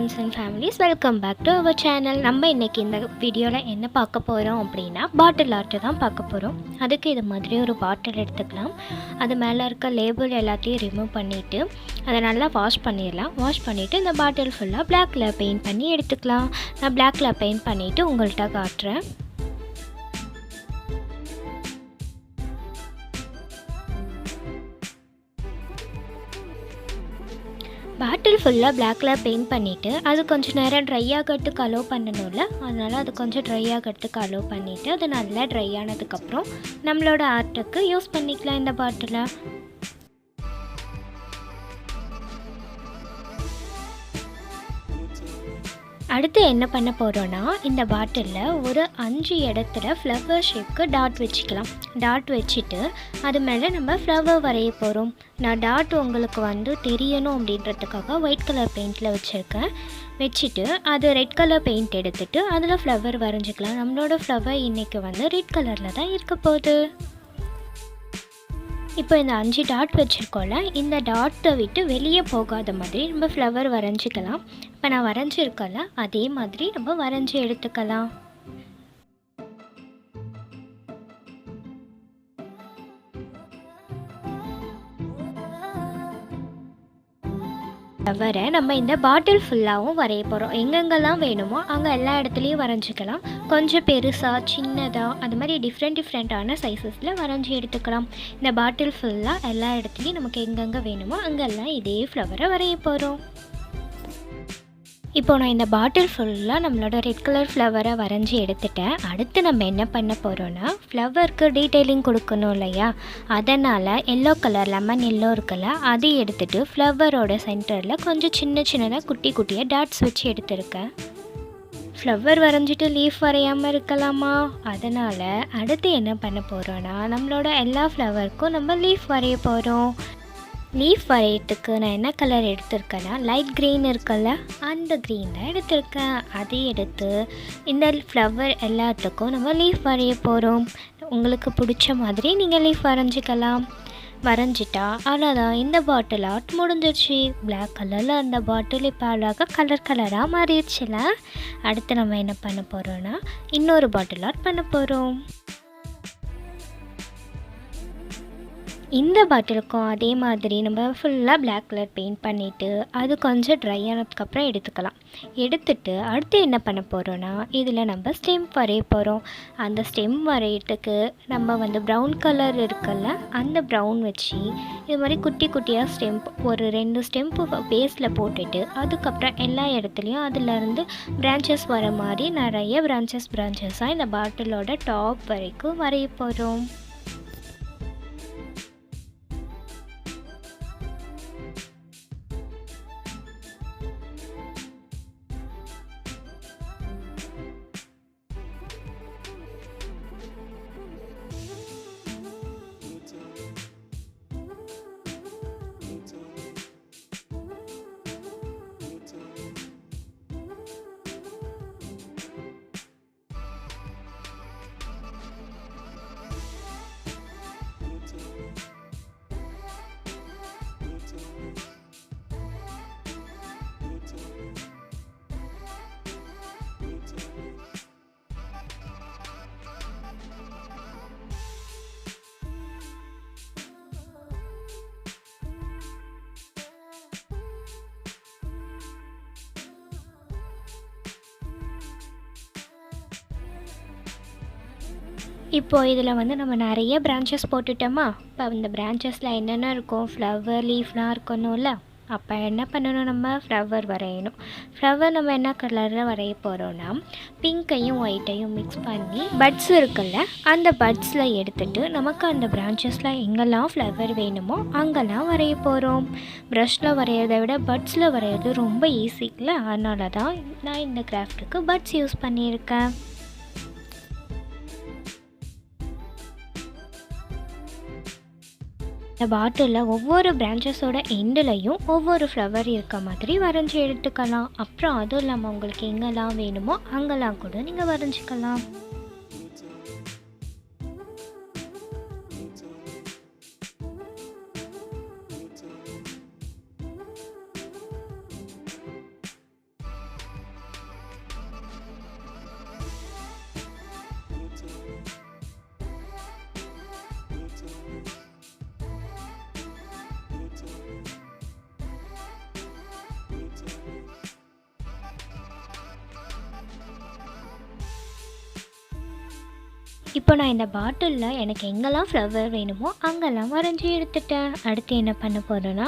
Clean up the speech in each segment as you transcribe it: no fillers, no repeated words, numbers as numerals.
friends and families, welcome back to our channel. நம்ம இன்னைக்கு இந்த வீடியோல என்ன பார்க்க போறோம் அப்படினா பாட்டில் ஆர்ட் தான் பார்க்க போறோம். அதுக்கு இது மாதிரி ஒரு பாட்டில் எடுத்துக்கலாம். அது மேல இருக்க லேபிள் எல்லாத்தையும் ரிமூவ் பண்ணிட்டு அதை நல்லா வாஷ் பண்ணிடலாம். வாஷ் பண்ணிட்டு இந்த பாட்டில் ஃபுல்லா black கலர் பெயிண்ட் பண்ணி எடுத்துக்கலாம். நான் black கலர் பெயிண்ட் பண்ணிட்டு உங்கள்ட்ட காட்டுறேன். பாட்டில் ஃபுல்லாக black கலர் பெயிண்ட் பண்ணிவிட்டு அது கொஞ்சம் நேரம் ட்ரை ஆகிறதுக்கு அலோவ் பண்ணணும்ல, அதனால் அது கொஞ்சம் ட்ரை ஆகிறதுக்கு அலோவ் பண்ணிவிட்டு அது நல்லா ட்ரை ஆனதுக்கப்புறம் நம்மளோட ஆர்ட்டுக்கு யூஸ் பண்ணிக்கலாம் இந்த பாட்டிலை. அடுத்து என்ன பண்ண போகிறோன்னா, இந்த பாட்டிலில் ஒரு 5 இடத்துல ஃப்ளவர் ஷேப்க்கு டாட் வச்சுக்கலாம். டாட் வச்சுட்டு அது மேலே நம்ம ஃப்ளவர் வரைய போகிறோம். நான் டாட் உங்களுக்கு தெரியணும் அப்படின்றதுக்காக ஒயிட் கலர் பெயிண்டில் வச்சுட்டு அது ரெட் கலர் பெயிண்ட் எடுத்துகிட்டு அதில் ஃப்ளவர் வரைஞ்சிக்கலாம். நம்மளோட ஃப்ளவர் இன்றைக்கி ரெட் கலரில் தான் இருக்க போகுது. இப்போ இந்த 5 டாட் வச்சுருக்கோம்ல, இந்த டாட்டை விட்டு வெளியே போகாத மாதிரி நம்ம ஃப்ளவர் வரைஞ்சிக்கலாம். இப்போ நான் வரைஞ்சிருக்கல அதே மாதிரி நம்ம வரைஞ்சி எடுத்துக்கலாம். ஃப்ளவரை நம்ம இந்த பாட்டில் ஃபுல்லாகவும் வரைய போகிறோம். எங்கெங்கெல்லாம் வேணுமோ அங்கே எல்லா இடத்துலையும் வரைஞ்சிக்கலாம். கொஞ்சம் பெருசாக சின்னதாக அது மாதிரி டிஃப்ரெண்ட்டான சைஸஸில் வரைஞ்சி எடுத்துக்கலாம். இந்த பாட்டில் ஃபுல்லாக எல்லா இடத்துலையும் நமக்கு எங்கெங்கே வேணுமோ அங்கெல்லாம் இதே ஃப்ளவரை வரைய போகிறோம். இப்போ நான் இந்த பாட்டில் ஃபுல்லாக நம்மளோட ரெட் கலர் ஃப்ளவரை வரைஞ்சி எடுத்துட்டேன். அடுத்து நம்ம என்ன பண்ண போகிறோன்னா, ஃப்ளவருக்கு டீட்டெயிலிங் கொடுக்கணும் இல்லையா, அதனால் எல்லோ கலர் லெமன் எல்லோ இருக்குல்ல, அதை எடுத்துகிட்டு ஃப்ளவரோட சென்டரில் கொஞ்சம் சின்னதாக குட்டியாக டாட்ஸ் வச்சு எடுத்துருக்கேன். ஃப்ளவர் வரைஞ்சிட்டு லீஃப் வரையாமல் இருக்கலாமா, அதனால் அடுத்து என்ன பண்ண போகிறோன்னா, நம்மளோட எல்லா ஃப்ளவருக்கும் நம்ம லீஃப் வரைய போகிறோம். லீஃப் வரையத்துக்கு நான் என்ன கலர் எடுத்திருக்கேன்னா, லைட் க்ரீன் இருக்குல்ல, அந்த க்ரீன் தான் எடுத்திருக்கேன். அதை எடுத்து இந்த ஃப்ளவர் எல்லாத்துக்கும் நம்ம லீஃப் வரைய போகிறோம். உங்களுக்கு பிடிச்ச மாதிரி நீங்கள் லீஃப் வரைஞ்சிக்கலாம். வரைஞ்சிட்டா அவ்வளோதான், இந்த பாட்டில் ஆர்ட் முடிஞ்சிருச்சு. பிளாக் கலரில் அந்த பாட்டில் இப்போ அழகாக கலராக மாறிடுச்சுல. அடுத்து நம்ம என்ன பண்ண போகிறோன்னா, இன்னொரு பாட்டில் ஆர்ட் பண்ண போகிறோம். இந்த பாட்டிலுக்கும் அதே மாதிரி நம்ம ஃபுல்லாக black கலர் பெயிண்ட் பண்ணிவிட்டு அது கொஞ்சம் ட்ரை ஆனதுக்கப்புறம் எடுத்துட்டு அடுத்து என்ன பண்ண போகிறோன்னா, இதில் நம்ம ஸ்டெம் வரைய போகிறோம். அந்த ஸ்டெம் வரையத்துக்கு நம்ம ப்ரௌன் கலர் இருக்குல்ல, அந்த ப்ரௌன் வச்சு இது மாதிரி குட்டியாக ஸ்டெம்ப் ஒரு 2 ஸ்டெம்ப்பு பேஸில் போட்டுட்டு அதுக்கப்புறம் எல்லா இடத்துலையும் அதிலேருந்து பிரான்ச்சஸ் வர மாதிரி நிறைய பிரான்ச்சஸாக இந்த பாட்டிலோட டாப் வரைக்கும் வரைய போகிறோம். இப்போது இதில் நம்ம நிறைய பிரான்ச்சஸ் போட்டுட்டோமா. இப்போ இந்த பிரான்ச்சஸில் என்னென்ன இருக்கும், ஃப்ளவர் லீஃப்லாம் இருக்கணும்ல. அப்போ என்ன பண்ணணும், நம்ம ஃப்ளவர் வரையணும். ஃப்ளவர் நம்ம என்ன கலரில் வரைய போகிறோன்னா, பிங்க்கையும் ஒயிட்டையும் மிக்ஸ் பண்ணி பட்ஸ் இருக்குல்ல, அந்த பட்ஸில் எடுத்துகிட்டு நமக்கு அந்த பிரான்ச்சஸில் எங்கெல்லாம் ஃப்ளவர் வேணுமோ அங்கெல்லாம் வரைய போகிறோம். ப்ரஷில் வரைகிறத விட பட்ஸில் வரைகிறது ரொம்ப ஈஸிங்கள, அதனால தான் நான் இந்த கிராஃப்ட்டுக்கு பட்ஸ் யூஸ் பண்ணியிருக்கேன். இந்த பாட்டிலில் ஒவ்வொரு பிரான்ச்சஸோட எண்டுலையும் ஒவ்வொரு ஃப்ளவர் இருக்க மாதிரி வரைஞ்சி எடுத்துக்கலாம். அப்புறம் அதுவும் இல்லாமல் உங்களுக்கு எங்கெல்லாம் வேணுமோ அங்கெல்லாம் கூட நீங்கள் வரைஞ்சிக்கலாம். இப்போ நான் இந்த பாட்டிலில் எனக்கு எங்கெல்லாம் ஃப்ளவர் வேணுமோ அங்கெல்லாம் வரைஞ்சி எடுத்துட்டேன். அடுத்து என்ன பண்ண போகிறேன்னா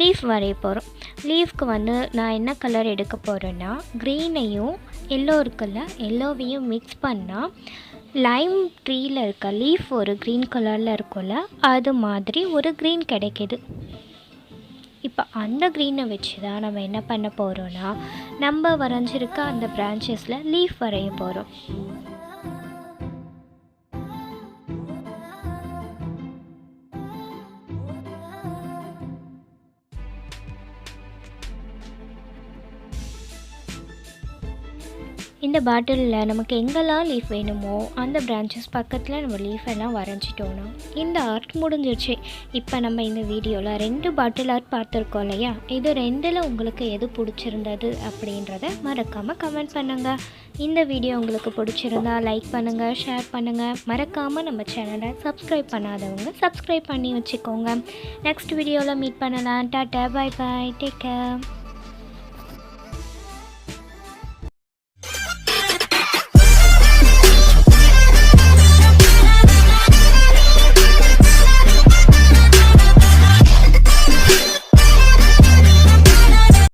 லீஃப் வரைய போகிறோம். லீஃப்க்கு நான் என்ன கலர் எடுக்க போகிறேன்னா க்ரீனையும் எல்லோ இருக்குல்ல, எல்லோவையும் மிக்ஸ் பண்ணால் லைம் ட்ரீயில் இருக்க லீஃப் ஒரு க்ரீன் கலரில் இருக்கும்ல, அது மாதிரி ஒரு க்ரீன் கிடைக்கிது. இப்போ அந்த க்ரீனை வச்சு தான் நம்ம என்ன பண்ண போகிறோன்னா நம்ம வரைஞ்சிருக்க அந்த பிரான்ச்சஸில் லீஃப் வரைய போகிறோம். இந்த பாட்டிலில் நமக்கு எங்கெல்லாம் லீஃப் வேணுமோ அந்த பிரான்ச்சஸ் பக்கத்தில் நம்ம லீஃப் எல்லாம் வரைஞ்சிட்டோன்னா இந்த ஆர்ட் முடிஞ்சிருச்சு. இப்போ நம்ம இந்த வீடியோவில் 2 பாட்டில் ஆர்ட் பார்த்துருக்கோம் இல்லையா, இது 2ல் உங்களுக்கு எது பிடிச்சிருந்தது அப்படின்றத மறக்காமல் கமெண்ட் பண்ணுங்கள். இந்த வீடியோ உங்களுக்கு பிடிச்சிருந்தா லைக் பண்ணுங்கள், ஷேர் பண்ணுங்கள். மறக்காமல் நம்ம சேனலை சப்ஸ்கிரைப் பண்ணாதவங்க சப்ஸ்கிரைப் பண்ணி வச்சுக்கோங்க. நெக்ஸ்ட் வீடியோவில் மீட் பண்ணலாம். Tata, bye bye, take care.